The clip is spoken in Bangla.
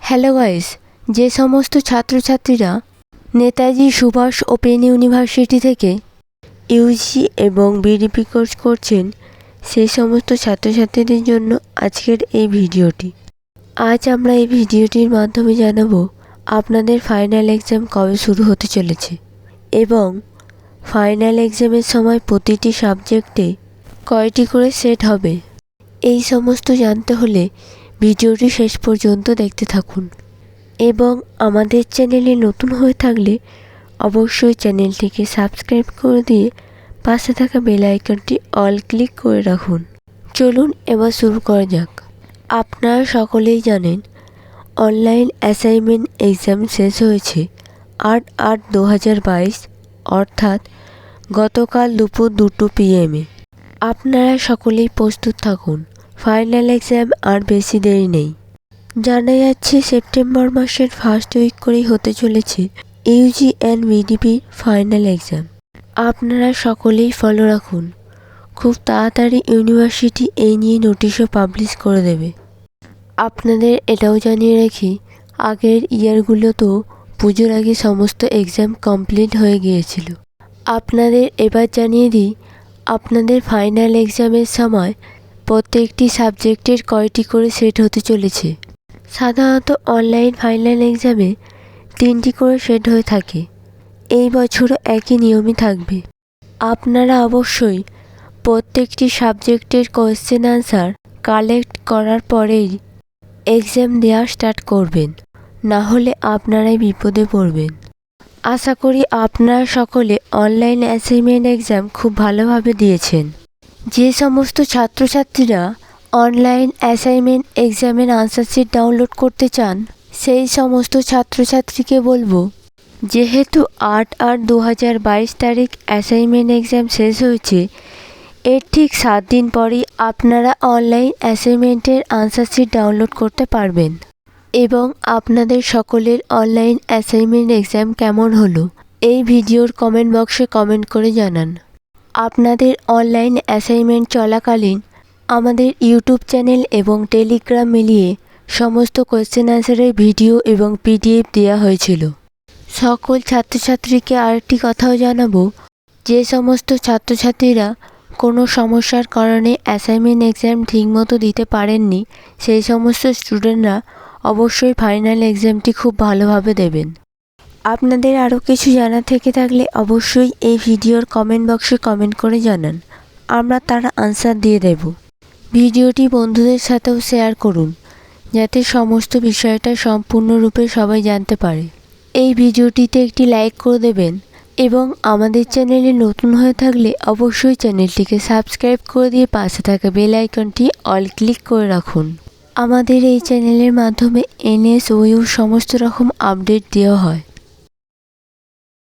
হ্যালো গাইস, যে সমস্ত ছাত্রছাত্রীরা নেতাজি সুভাষ ওপেন ইউনিভার্সিটি থেকে ইউজি এবং বিডিপি কোর্স করছেন সেই সমস্ত ছাত্রছাত্রীদের জন্য আজকের এই ভিডিওটি। আজ আমরা এই ভিডিওটির মাধ্যমে জানাবো আপনাদের ফাইনাল এক্সাম কবে শুরু হতে চলেছে এবং ফাইনাল এক্সামের সময় প্রতিটি সাবজেক্টে কয়টি করে সেট হবে। এই সমস্ত জানতে হলে ভিডিওটি শেষ পর্যন্ত দেখতে থাকুন এবং আমাদের চ্যানেলে নতুন হয়ে থাকলে অবশ্যই চ্যানেলটিকে সাবস্ক্রাইব করে দিয়ে পাশে থাকা বেল আইকনটি অল ক্লিক করে রাখুন। চলুন এবার শুরু করা যাক। আপনারা সকলেই জানেন অনলাইন অ্যাসাইনমেন্ট এক্সাম শেষ হয়েছে 8/8/2022 অর্থাৎ গতকাল দুপুর 2 PM। আপনারা সকলেই প্রস্তুত থাকুন, ফাইনাল এক্সাম আর বেশি দেরি নেই। জানা যাচ্ছে সেপ্টেম্বর মাসের ফার্স্ট উইক করেই হতে চলেছে UG and BDP final exam. আপনারা সকলেই ফলো রাখুন, খুব তাড়াতাড়ি ইউনিভার্সিটি এই নিয়ে নোটিশও পাবলিশ করে দেবে। আপনাদের এটাও জানিয়ে রাখি, আগের ইয়ারগুলোতেও পুজোর আগে সমস্ত এক্সাম কমপ্লিট হয়ে গিয়েছিল। আপনাদের এবার জানিয়ে দিই, আপনাদের ফাইনাল এক্সামের সময় প্রত্যেকটি সাবজেক্টের কয়টি করে সেট হতে চলেছে। সাধারণত অনলাইন ফাইনাল এক্সামে 3টি করে সেট হয়ে থাকে। এই বছরও একই নিয়মই থাকবে। আপনারা অবশ্যই প্রত্যেকটি সাবজেক্টের কোয়েশ্চেন আনসার কালেক্ট করার পরেই এক্সাম দেওয়া স্টার্ট করবেন, না হলে আপনারাই বিপদে পড়বেন। আশা করি আপনারা সকলে অনলাইন অ্যাসাইনমেন্ট এক্সাম খুব ভালোভাবে দিয়েছেন। যে সমস্ত ছাত্রছাত্রীরা অনলাইন অ্যাসাইনমেন্ট এক্সামের আনসার শিট ডাউনলোড করতে চান সেই সমস্ত ছাত্রছাত্রীকে বলবো, যেহেতু 8/8/2022 তারিখ অ্যাসাইনমেন্ট এক্সাম শেষ হয়েছে, এর ঠিক 7 দিন পরই আপনারা অনলাইন অ্যাসাইনমেন্টের আনসার শিট ডাউনলোড করতে পারবেন। এবং আপনাদের সকলের অনলাইন অ্যাসাইনমেন্ট এক্সাম কেমন হলো এই ভিডিওর কমেন্ট বক্সে কমেন্ট করে জানান। আপনাদের অনলাইন অ্যাসাইনমেন্ট চলাকালীন আমাদের ইউটিউব চ্যানেল এবং টেলিগ্রাম মিলিয়ে সমস্ত কোয়েশ্চেন আনসারের ভিডিও এবং পিডিএফ দেওয়া হয়েছিল। সকল ছাত্রছাত্রীকে আরেকটি কথাও জানাবো, যে সমস্ত ছাত্রছাত্রীরা কোনো সমস্যার কারণে অ্যাসাইনমেন্ট এক্সাম ঠিকমতো দিতে পারেননি সেই সমস্ত স্টুডেন্টরা অবশ্যই ফাইনাল এক্সামটি খুব ভালোভাবে দেবেন। আপনাদের আরও কিছু জানা থেকে থাকলে অবশ্যই এই ভিডিওর কমেন্ট বক্সে কমেন্ট করে জানান, আমরা তার আনসার দিয়ে দেব। ভিডিওটি বন্ধুদের সাথেও শেয়ার করুন যাতে সমস্ত বিষয়টা সম্পূর্ণরূপে সবাই জানতে পারে। এই ভিডিওটিতে একটি লাইক করে দেবেন এবং আমাদের চ্যানেলে নতুন হয়ে থাকলে অবশ্যই চ্যানেলটিকে সাবস্ক্রাইব করে দিয়ে পাশে থাকা বেল আইকনটি অল ক্লিক করে রাখুন। আমাদের এই চ্যানেলের মাধ্যমে NSOU সমস্ত রকম আপডেট দেওয়া হয়।